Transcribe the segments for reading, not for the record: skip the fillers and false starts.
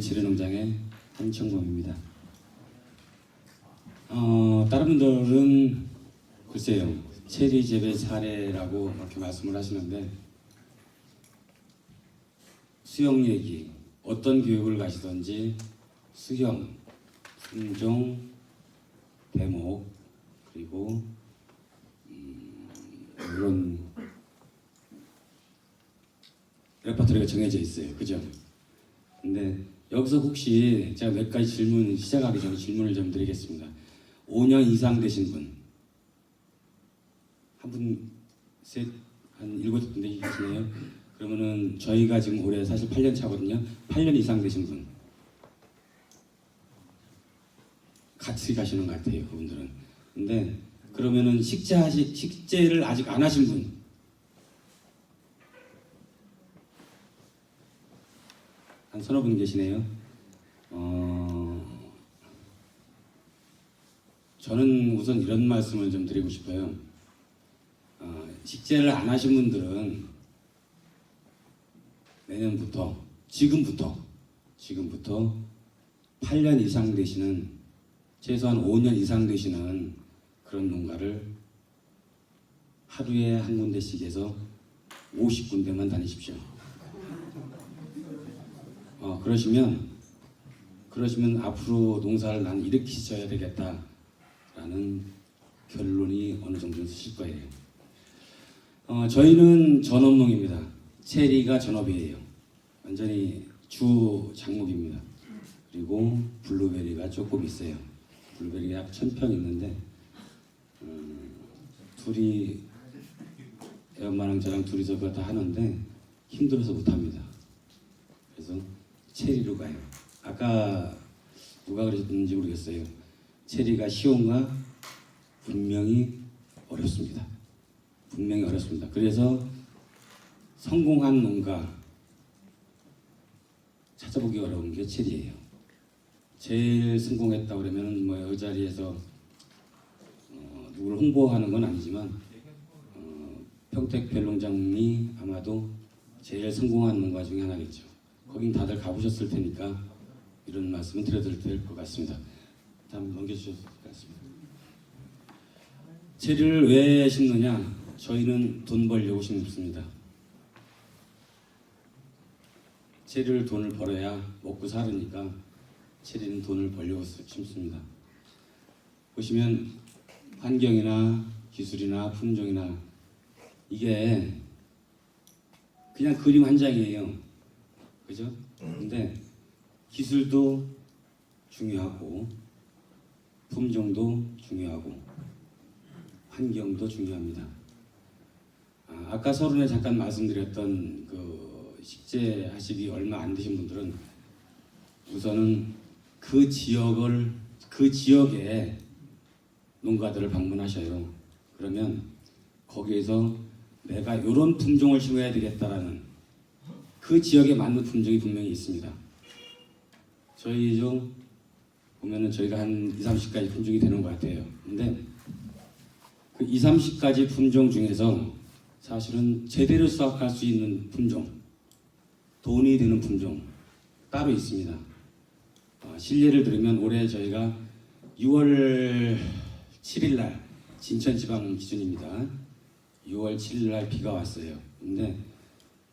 지뢰농장의 한청범입니다. 다른 분들은 글쎄요, 체리 재배 사례라고 이렇게 말씀을 하시는데, 수영 얘기, 어떤 교육을 가시든지 수영, 품종, 대목, 그리고 이런 레퍼토리가 정해져 있어요. 그죠? 근데 여기서 혹시 제가 몇 가지 질문 시작하기 전에 질문을 좀 드리겠습니다. 5년 이상 되신 분, 한 분, 셋, 한 7분대 계시네요. 그러면은 저희가 지금 올해 사실 8년 차거든요. 8년 이상 되신 분 같이 가시는 것 같아요, 그분들은. 근데 그러면은 식재를 아직 안 하신 분, 한 서너 분 계시네요. 저는 우선 이런 말씀을 좀 드리고 싶어요. 식재를 안 하신 분들은 내년부터, 지금부터 8년 이상 되시는, 최소한 5년 이상 되시는 그런 농가를 하루에 한 군데씩 해서 50군데만 다니십시오. 그러시면 앞으로 농사를 난 이렇게 지어야 되겠다라는 결론이 어느 정도 쓰실 거예요. 저희는 전업농입니다. 체리가 전업이에요. 완전히 주 작목입니다. 그리고 블루베리가 조금 있어요. 블루베리가 약 1000평 있는데, 둘이, 애엄마랑 저랑 둘이서 그거 다 하는데 힘들어서 못합니다. 그래서 체리로 가요. 아까 누가 그러셨는지 모르겠어요. 체리가 쉬운가? 분명히 어렵습니다. 분명히 어렵습니다. 그래서 성공한 농가 찾아보기 어려운 게 체리예요. 제일 성공했다 그러면은 뭐 이 자리에서 누구를 홍보하는 건 아니지만 평택별농장이 아마도 제일 성공한 농가 중에 하나겠죠. 거긴 다들 가보셨을 테니까 이런 말씀을 드려도 될 것 같습니다. 다음 넘겨주셔도 될 것 같습니다. 체리를 왜 심느냐? 저희는 돈 벌려고 심습니다. 체리를 돈을 벌어야 먹고 살으니까 체리는 돈을 벌려고 심습니다. 보시면 환경이나 기술이나 품종이나 이게 그냥 그림 한 장이에요. 그죠? 근데 기술도 중요하고 품종도 중요하고 환경도 중요합니다. 아까 서론에 잠깐 말씀드렸던 그 식재 하시기 얼마 안 되신 분들은 우선은 그 지역의 농가들을 방문하셔요. 그러면 거기에서 내가 이런 품종을 심어야 되겠다라는 그 지역에 맞는 품종이 분명히 있습니다. 저희 좀 보면은 저희가 한 20, 30가지 품종이 되는 것 같아요. 근데 그 20, 30가지 품종 중에서 사실은 제대로 수확할 수 있는 품종, 돈이 되는 품종 따로 있습니다. 실례를 들으면 올해 저희가 6월 7일날 진천지방 기준입니다. 6월 7일날 비가 왔어요. 근데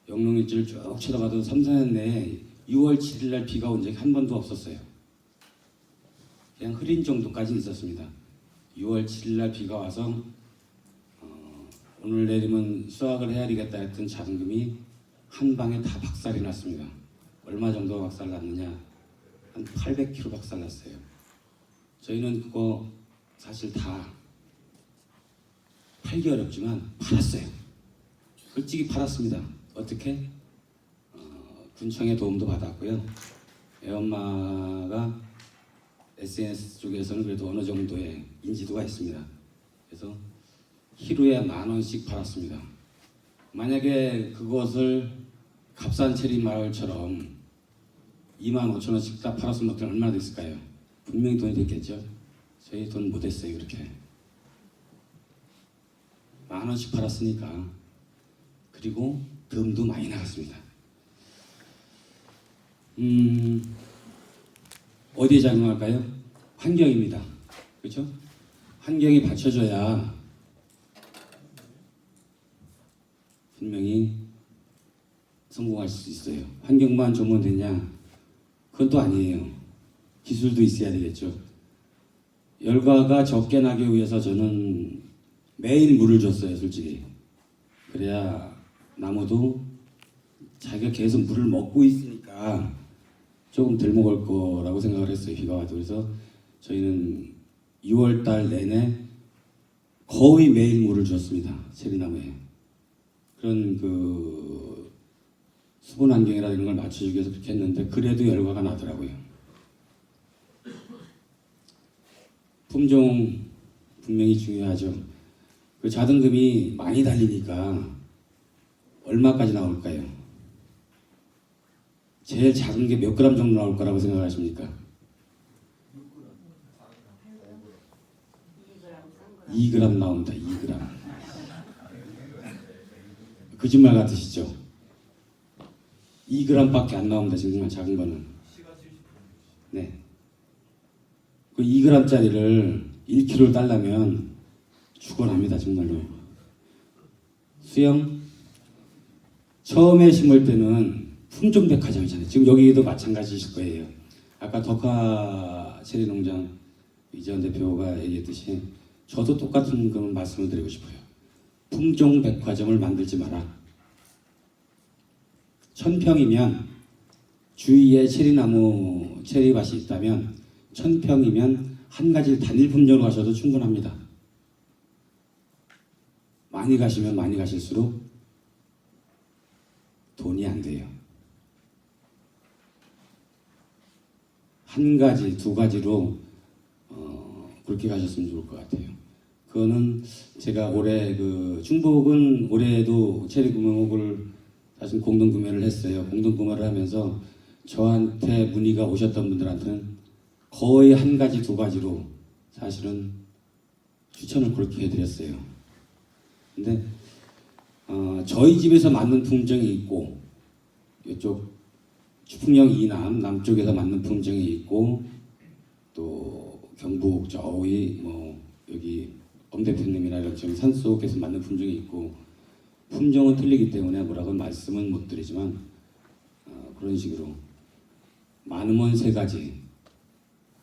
영농일지를 쭉 쳐다봐도 3, 4년 내에 6월 7일날 비가 온 적이 한 번도 없었어요. 그냥 흐린 정도까지 있었습니다. 6월 7일날 비가 와서 오늘 내리면 수확을 해야 되겠다 했던 자금이 한 방에 다 박살이 났습니다. 얼마 정도 박살 났느냐? 한 800kg 박살 났어요. 저희는 그거 사실 다 팔기 어렵지만 팔았어요. 솔직히 팔았습니다. 어떻게? 군청의 도움도 받았고요. 애엄마가 SNS 쪽에서는 그래도 어느 정도의 인지도가 있습니다. 그래서 키로에 10,000원씩 팔았습니다. 만약에 그것을 값산체리 마을처럼 25,000원씩 다 팔았으면 얼마나 됐을까요? 분명히 돈이 됐겠죠. 저희 돈 못했어요. 그렇게 10,000원씩 팔았으니까. 그리고 덤도 많이 나갔습니다. 어디에 작용할까요? 환경입니다. 그렇죠? 환경이 받쳐줘야 분명히 성공할 수 있어요. 환경만 좋으면 되냐? 그건 또 아니에요. 기술도 있어야 되겠죠. 열과가 적게 나기 위해서 저는 매일 물을 줬어요, 솔직히. 그래야 나무도 자기가 계속 물을 먹고 있으니까 조금 덜 먹을 거라고 생각을 했어요, 비가 와도. 그래서 저희는 6월 달 내내 거의 매일 물을 줬습니다, 체리나무에. 그런 그 수분 환경이라 이런 걸 맞춰주기 위해서 그렇게 했는데 그래도 열과가 나더라고요. 품종 분명히 중요하죠. 그 자등금이 많이 달리니까 얼마까지 나올까요? 제일 작은 게 몇 그램 정도 나올 거라고 생각하십니까? 2g 나옵니다. 2g. 거짓말 같으시죠? 2g밖에 안 나옵니다. 정말 작은 거는. 네. 그 2g짜리를 1kg 따려면 죽어납니다. 정말로. 수영 처음에 심을 때는 품종백화점이잖아요. 지금 여기도 마찬가지실 거예요. 아까 덕화 체리 농장 이재원 대표가 얘기했듯이 저도 똑같은 그런 말씀을 드리고 싶어요. 품종백화점을 만들지 마라. 1000평이면 주위에 체리나무, 체리밭이 있다면 1000평이면 한 가지 단일 품종으로 가셔도 충분합니다. 많이 가시면 많이 가실수록 돈이 안 돼요. 한 가지, 두 가지로 그렇게 가셨으면 좋을 것 같아요. 그거는 제가 올해 그 충북은 올해도 체리 구멍을 사실 공동 구매를 했어요. 공동 구매를 하면서 저한테 문의가 오셨던 분들한테는 거의 한 가지, 두 가지로 사실은 추천을 그렇게 해드렸어요. 근데 저희 집에서 맞는 품종이 있고 이쪽 추풍령 이남 남쪽에서 맞는 품종이 있고 또 경북 저기 뭐 여기 엄 대표님이나 이런 산속에서 맞는 품종이 있고 품종은 틀리기 때문에 뭐라고 말씀은 못 드리지만 그런 식으로 많으면 3가지,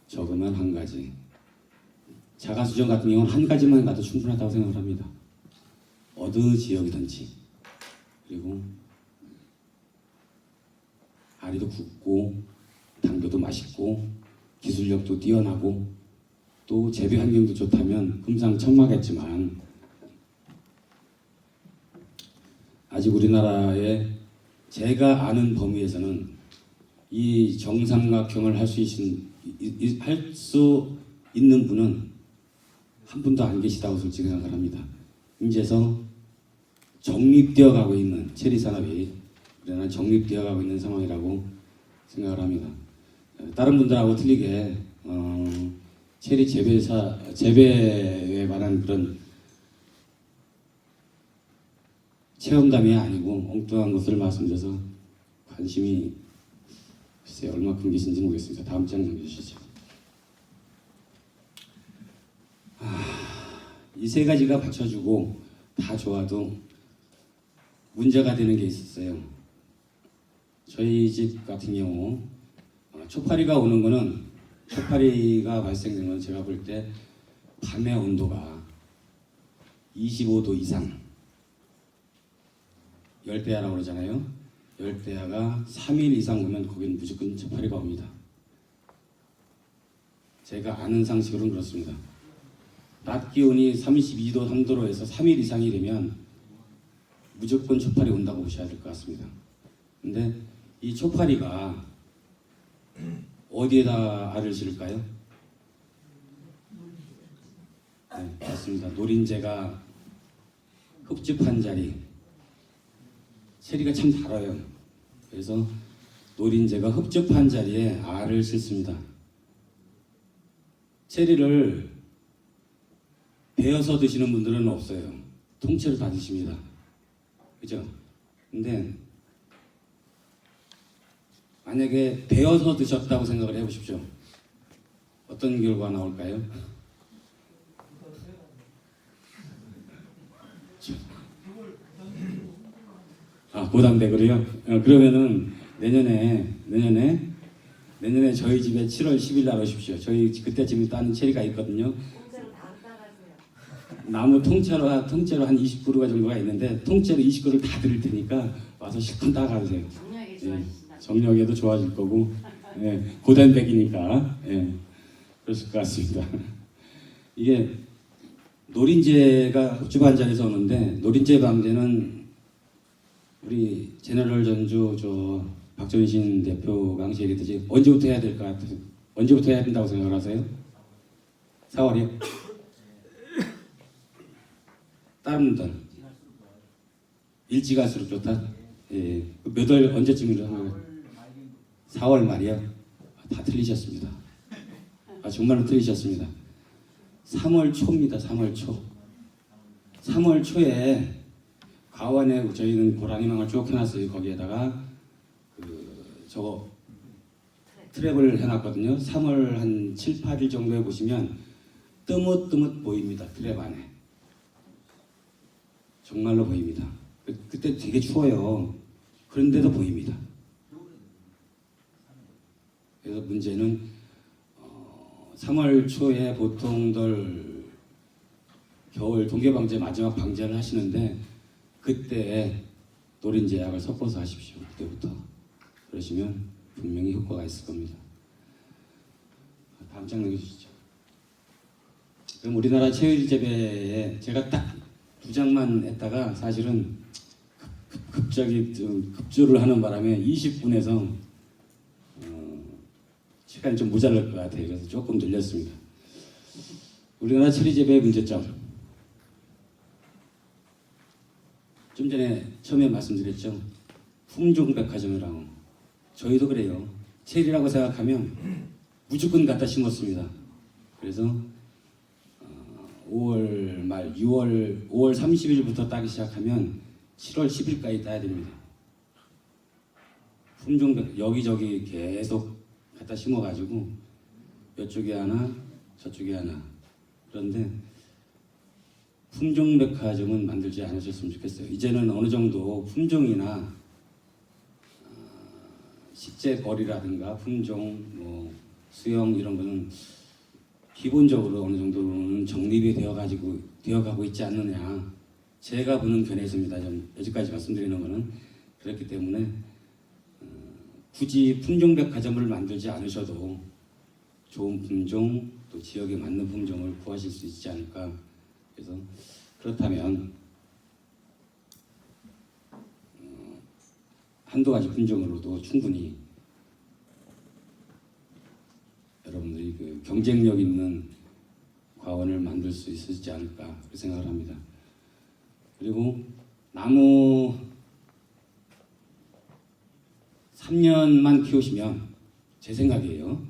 적으면 1가지. 자가수정 같은 경우는 1가지만 가도 충분하다고 생각을 합니다. 어느 지역이든지. 그리고 알이도 굵고 당도도 맛있고 기술력도 뛰어나고 또 재배 환경도 좋다면 금상첨화겠지만 아직 우리나라에 제가 아는 범위에서는 이 정삼각형을 할 수 있는 분은 한 분도 안 계시다고 솔직히 생각을 합니다. 이제서 정립되어 가고 있는 체리 산업이 우리나라 정립되어 가고 있는 상황이라고 생각을 합니다. 다른 분들하고 틀리게 체리 재배에 관한 그런 체험담이 아니고 엉뚱한 것을 말씀드려서 관심이 글쎄 얼마큼 계신지 모르겠습니다. 다음 장 넘겨주시죠. 이 3가지가 받쳐주고 다 좋아도 문제가 되는 게 있었어요. 저희 집 같은 경우 초파리가 오는 거는 초파리가 발생되는 건 제가 볼 때 밤의 온도가 25도 이상 열대야라고 그러잖아요. 열대야가 3일 이상 오면 거기는 무조건 초파리가 옵니다. 제가 아는 상식으로는 그렇습니다. 낮 기온이 32도, 3도로 해서 3일 이상이 되면 무조건 초파리 온다고 보셔야 될 것 같습니다. 근데 이 초파리가 어디에다 알을 실을까요? 네, 맞습니다. 노린재가 흡집한 자리. 체리가 참 달아요. 그래서 노린재가 흡집한 자리에 알을 싣습니다. 체리를 베어서 드시는 분들은 없어요. 통째로 다 드십니다. 그죠? 근데 만약에 베어서 드셨다고 생각을 해보십시오. 어떤 결과 나올까요? 고담대교로요? 그러면은 내년에 저희 집에 7월 10일 날 오십시오. 저희 그때 지금 따는 체리가 있거든요. 나무 통째로 한 20그루가 정도가 있는데 통째로 20그루를 다 드릴 테니까 와서 실컷 따가세요. 정력에도 좋아질 거고 고단백이니까 그랬을 것 같습니다. 이게 노린재가 흡주반장에서 오는데 노린재 방제는 우리 제너럴 전주 저 박전신 대표가 항상 얘기했듯이 언제부터 해야 될 것 같아요? 언제부터 해야 된다고 생각을 하세요? 4월이요? 다른 달 일찍 갈수록 좋다? 예. 몇 월 언제쯤이라고 생각해요? 4월 말이요? 다 틀리셨습니다. 정말로 틀리셨습니다. 3월 초입니다. 3월 초. 3월 초에 가원에 저희는 고라니망을 쭉 해놨어요. 거기에다가 저거 트랩을 해놨거든요. 3월 한 7, 8일 정도에 보시면 뜨뭇뜨뭇 보입니다. 트랩 안에. 정말로 보입니다. 그때 되게 추워요. 그런데도 보입니다. 그래서 문제는 3월 초에 보통들 겨울 동계방제 마지막 방제를 하시는데 그때 노린제약을 섞어서 하십시오. 그때부터. 그러시면 분명히 효과가 있을 겁니다. 다음 장 넘겨주시죠. 그럼 우리나라 체질재배에 제가 딱 2장만 했다가 사실은 갑자기 급조를 하는 바람에 20분에서 시간이 좀 모자랄 것 같아요. 그래서 조금 늘렸습니다. 우리나라 체리재배의 문제점. 좀 전에 처음에 말씀드렸죠. 품종백화점이라고. 저희도 그래요. 체리라고 생각하면 무조건 갖다 심었습니다. 그래서 5월 말, 5월 30일부터 따기 시작하면 7월 10일까지 따야 됩니다. 품종백 여기저기 계속 갖다 심어가지고 이쪽에 하나, 저쪽에 하나. 그런데 품종백화점은 만들지 않으셨으면 좋겠어요. 이제는 어느 정도 품종이나 식재거리라든가 품종, 수영 이런 거는 기본적으로 어느 정도는 정립이 되어가고 있지 않느냐. 제가 보는 견해에서입니다. 여기까지 말씀드리는 거는 그렇기 때문에 굳이 품종백화점을 만들지 않으셔도 좋은 품종 또 지역에 맞는 품종을 구하실 수 있지 않을까. 그래서 그렇다면 한두 가지 품종으로도 충분히 여러분들이 그 경쟁력 있는 과원을 만들 수 있지 않을까 그렇게 생각을 합니다. 그리고 나무 3년만 키우시면 제 생각이에요.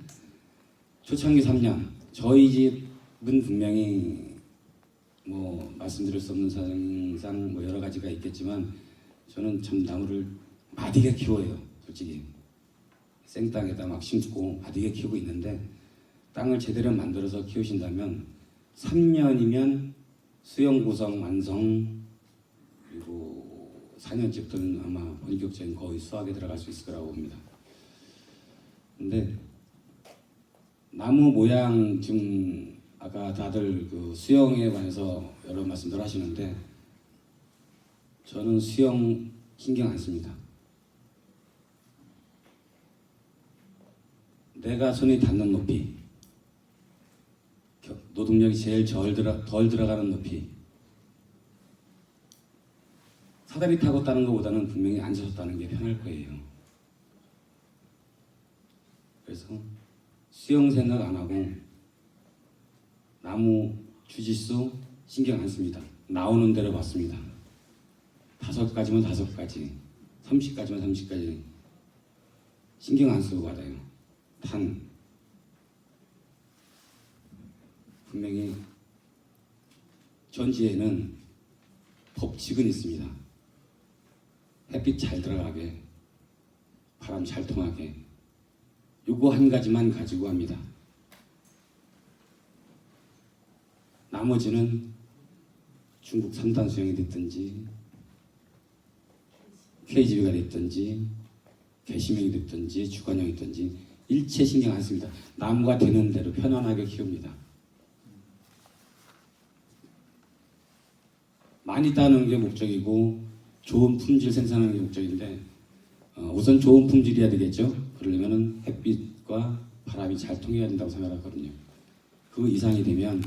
초창기 3년. 저희 집은 분명히 말씀드릴 수 없는 사정상 여러 가지가 있겠지만 저는 참 나무를 마디게 키워요. 솔직히 생땅에다 막 심고 마디게 키우고 있는데 땅을 제대로 만들어서 키우신다면 3년이면 수영 구성 완성 그리고 4년째부터는 아마 본격적인 거의 수학에 들어갈 수 있을 거라고 봅니다. 근데 나무 모양 지금 아까 다들 그 수영에 관해서 여러 말씀들 하시는데 저는 수영 신경 안 씁니다. 내가 손이 닿는 높이, 노동력이 제일 덜 들어가는 높이. 사다리 타고 따는 것보다는 분명히 앉아서 따는 게 편할 거예요. 그래서 수영 생각 안 하고 나무 주짓수 신경 안 씁니다. 나오는 대로 봤습니다. 5가지면 5가지, 30가지면 30가지 신경 안 쓰고 받아요. 단 분명히 전지에는 법칙은 있습니다. 햇빛 잘 들어가게, 바람 잘 통하게 요거 한 가지만 가지고 합니다. 나머지는 중국 3단 수용이 됐든지 KGB가 됐든지 개심형이 됐든지 주관형이 됐든지 일체 신경 안 씁니다. 나무가 되는 대로 편안하게 키웁니다. 많이 따는 게 목적이고 좋은 품질 생산하는 게 목적인데 우선 좋은 품질이어야 되겠죠. 그러려면 햇빛과 바람이 잘 통해야 된다고 생각하거든요. 그 이상이 되면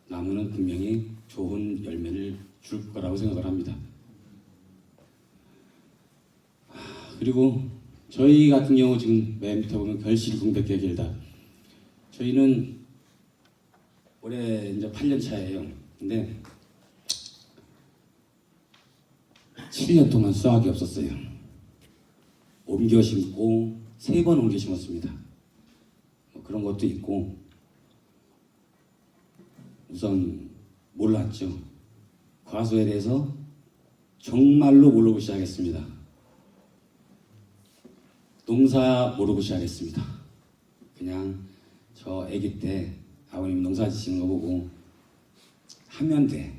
나무는 분명히 좋은 열매를 줄 거라고 생각을 합니다. 그리고 저희 같은 경우 지금 맨 밑에 보면 결실궁백계 길다. 저희는 올해 이제 8년 차예요. 근데 7년 동안 수확이 없었어요. 옮겨 심고 3번 옮겨 심었습니다. 그런 것도 있고 우선 몰랐죠. 과수에 대해서 정말로 모르고 시작했습니다. 농사 모르고 시작했습니다. 그냥 저 아기 때 아버님 농사 지시는 거 보고 하면 돼.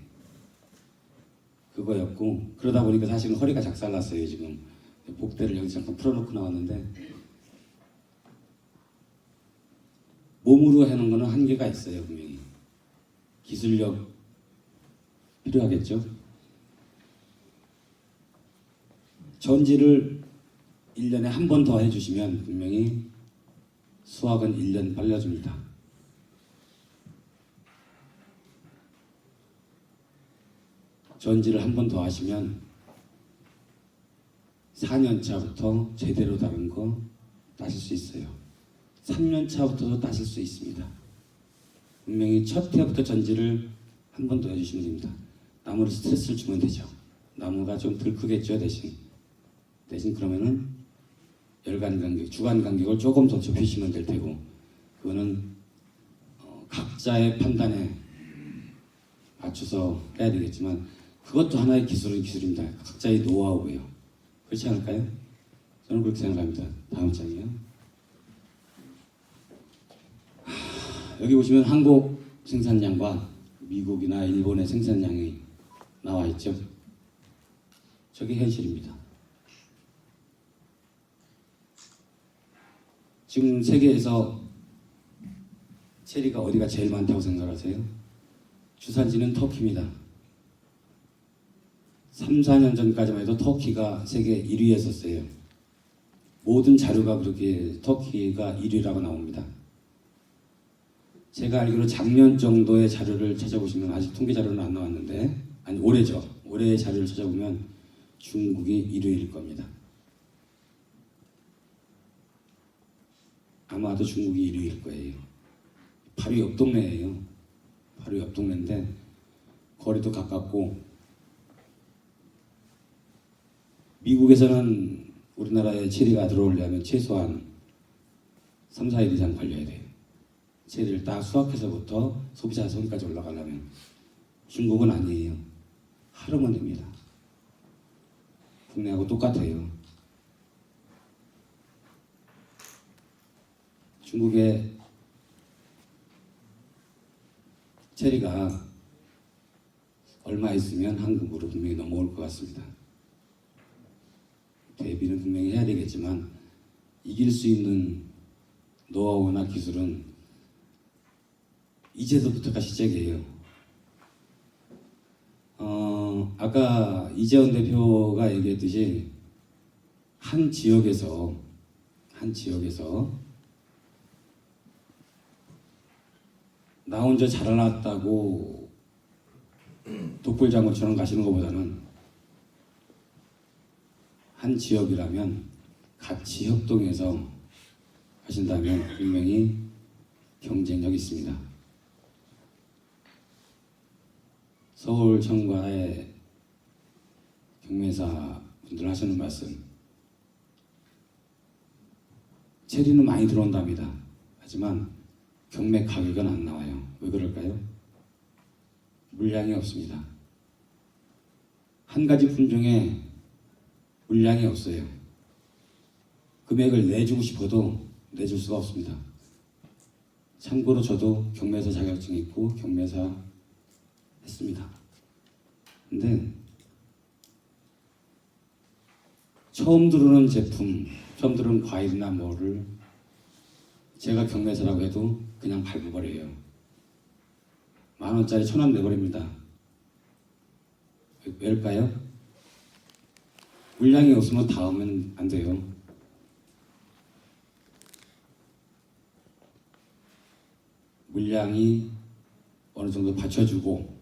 그거였고 그러다 보니까 사실은 허리가 작살났어요. 지금 복대를 여기 잠깐 풀어놓고 나왔는데 몸으로 하는 거는 한계가 있어요. 분명히 기술력 필요하겠죠. 전지를 1년에 한 번 더 해주시면 분명히 수확은 1년 빨라집니다. 전지를 한 번 더 하시면 4년 차부터 제대로 다른 거 따실 수 있어요. 3년 차부터도 따실 수 있습니다. 분명히 첫 해부터 전지를 한 번 더 해주시면 됩니다. 나무를 스트레스를 주면 되죠. 나무가 좀 덜 크겠죠. 대신 그러면은 열간 간격, 주간 간격을 조금 더 좁히시면 될 테고 그거는 각자의 판단에 맞춰서 해야 되겠지만 그것도 하나의 기술입니다. 각자의 노하우예요. 그렇지 않을까요? 저는 그렇게 생각합니다. 다음 장이요. 여기 보시면 한국 생산량과 미국이나 일본의 생산량이 나와 있죠. 저게 현실입니다. 지금 세계에서 체리가 어디가 제일 많다고 생각하세요? 주산지는 터키입니다. 3, 4년 전까지만 해도 터키가 세계 1위에 섰어요. 모든 자료가 그렇게 터키가 1위라고 나옵니다. 제가 알기로 작년 정도의 자료를 찾아보시면 아직 통계 자료는 안 나왔는데 아니 올해죠. 올해의 자료를 찾아보면 중국이 1위일 겁니다. 아마도 중국이 1위일 거예요. 바로 옆 동네예요. 바로 옆 동네인데 거리도 가깝고 미국에서는 우리나라에 체리가 들어오려면 최소한 3, 4일 이상 걸려야 돼요. 체리를 딱 수확해서부터 소비자 손까지 올라가려면 중국은 아니에요. 하루만 됩니다. 국내하고 똑같아요. 중국의 체리가 얼마 있으면 한국으로 분명히 넘어올 것 같습니다. 대비는 분명히 해야 되겠지만 이길 수 있는 노하우나 기술은 이제서부터가 시작이에요. 아까 이재원 대표가 얘기했듯이 한 지역에서 나 혼자 잘났다고 독불장군처럼 가시는 것보다는 한 지역이라면 같이 협동해서 하신다면 분명히 경쟁력이 있습니다. 서울 청과의 경매사 분들 하시는 말씀 체리는 많이 들어온답니다. 하지만 경매 가격은 안 나와요. 왜 그럴까요? 물량이 없습니다. 한 가지 품종에 물량이 없어요. 금액을 내주고 싶어도 내줄 수가 없습니다. 참고로 저도 경매사 자격증이 있고 경매사 했습니다. 근데 처음 들어오는 제품, 처음 들어오는 과일이나 뭐를 제가 경매사라고 해도 그냥 밟아버려요. 10,000원짜리 1,000원 내버립니다. 왜일까요? 물량이 없으면 닿으면 안 돼요. 물량이 어느 정도 받쳐주고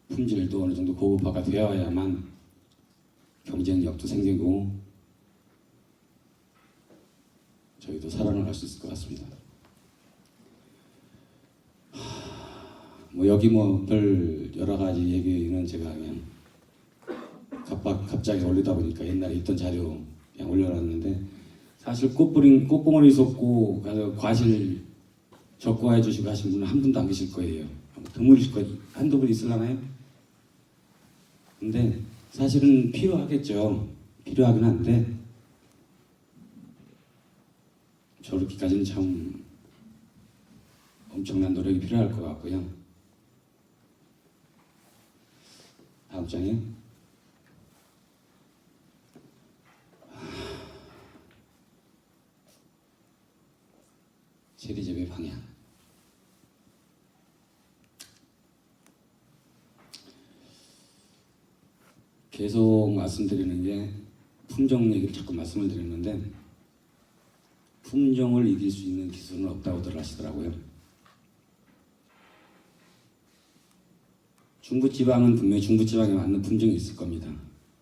품질도 어느 정도 고급화가 되어야만 경쟁력도 생기고 저희도 살아나갈 수 있을 것 같습니다. 뭐 여기 뭐 별 여러 가지 얘기는 제가 그냥 갑자기 올리다 보니까 옛날에 있던 자료 그냥 올려놨는데, 사실 꽃봉오리 쏟고 가서 과실 적고해 주시고 하신 분은 한 분도 안 계실 거예요. 드물실 거 한두 분 있으려나요? 근데 사실은 필요하겠죠. 필요하긴 한데 저렇게까지는 참 엄청난 노력이 필요할 것 같고요. 다음 장에 체리 재배 방향. 계속 말씀드리는 게 품종 얘기를 자꾸 말씀을 드리는데, 품종을 이길 수 있는 기술은 없다고들 하시더라고요. 중부지방은 분명히 중부지방에 맞는 품종이 있을 겁니다.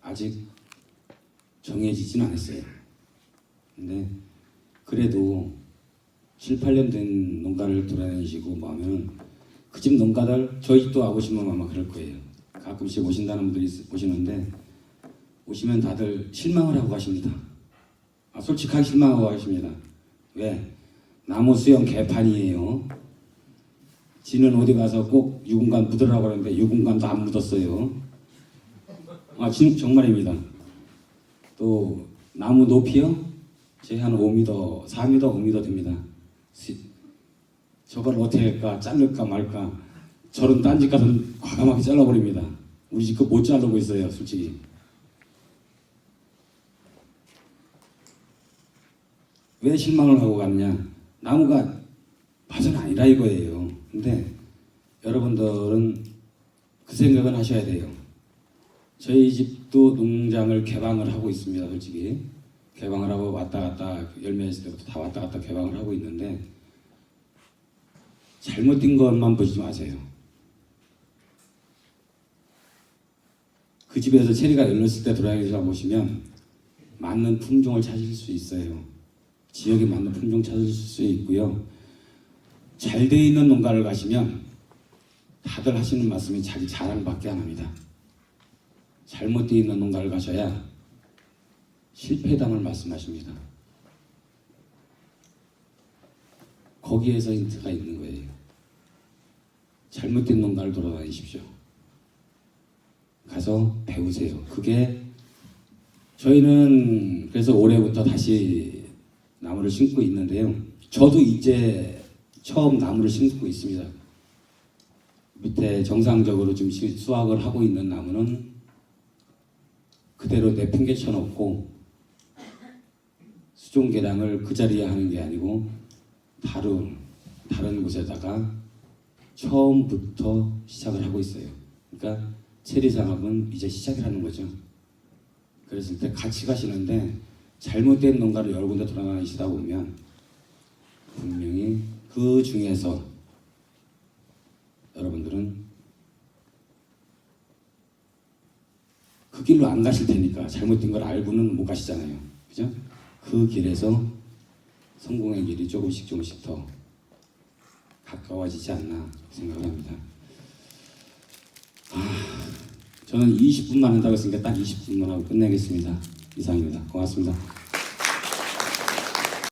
아직 정해지진 않았어요. 근데 그래도 7, 8년 된 농가를 돌아다니시고 뭐 하면 그 집 농가들 저희 집도 와보시면 아마 그럴 거예요. 가끔씩 오신다는 분들이 오시는데 오시면 다들 실망을 하고 가십니다. 솔직하게 실망하고 가십니다. 왜? 나무 수영 개판이에요. 지는 어디 가서 꼭 유분관 묻으라고 하는데 유분관도 안 묻었어요. 정말입니다. 또 나무 높이요? 제 한 5m, 4m, 5m 됩니다. 저걸 어떻게 할까? 자를까 말까? 저런 딴 집 가서 과감하게 잘라버립니다. 우리 집 거 못 자르고 있어요, 솔직히. 왜 실망을 하고 갔냐? 나무가 맛은 아니라 이거예요. 근데 여러분들은 그 생각은 하셔야 돼요. 저희 집도 농장을 개방을 하고 있습니다, 솔직히. 개방을 하고 왔다 갔다 열매 있을 때부터 다 왔다 갔다 개방을 하고 있는데, 잘못된 것만 보지 마세요. 그 집에서 체리가 열렸을 때 돌아다니셔 보시면 맞는 품종을 찾을 수 있어요. 지역에 맞는 품종 찾을 수 있고요. 잘 돼 있는 농가를 가시면 다들 하시는 말씀이 자기 자랑밖에 안 합니다. 잘못되어 있는 농가를 가셔야 실패담을 말씀하십니다. 거기에서 힌트가 있는 거예요. 잘못된 농가를 돌아다니십시오. 가서 배우세요. 그게 저희는 그래서 올해부터 다시 나무를 심고 있는데요. 저도 이제 처음 나무를 심고 있습니다. 밑에 정상적으로 좀 수확을 하고 있는 나무는 그대로 내팽개쳐 놓고 수종 개량을 그 자리에 하는 게 아니고 다른 곳에다가 처음부터 시작을 하고 있어요. 그러니까 체리 산업은 이제 시작을 하는 거죠. 그랬을 때 같이 가시는데 잘못된 농가를 여러 군데 돌아다니시다 보면 분명히 그 중에서 여러분들은 그 길로 안 가실 테니까 잘못된 걸 알고는 못 가시잖아요. 그죠? 그 길에서 성공의 길이 조금씩 더 가까워지지 않나 생각을 합니다. 저는 20분만 한다고 했으니까 딱 20분만 하고 끝내겠습니다. 이상입니다. 고맙습니다.